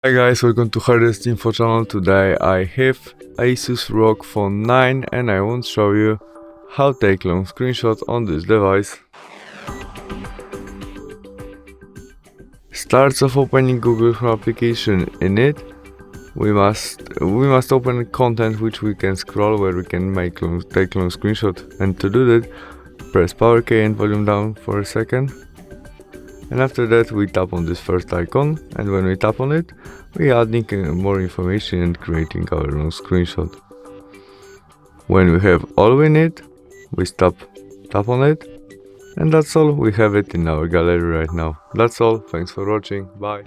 Hi guys, welcome to HardReset.Info channel. Today I have ASUS ROG Phone 9 and I want to show you how to take long screenshot on this device. Starts of opening Google Chrome application. In it we must open content which we can scroll, where we can take long screenshot, and to do that press power key and volume down for a second. And after that we tap on this first icon, and when we tap on it, we adding more information and creating our own screenshot. When we have all we need, we tap on it, and that's all. We have it in our gallery right now. That's all. Thanks for watching. Bye.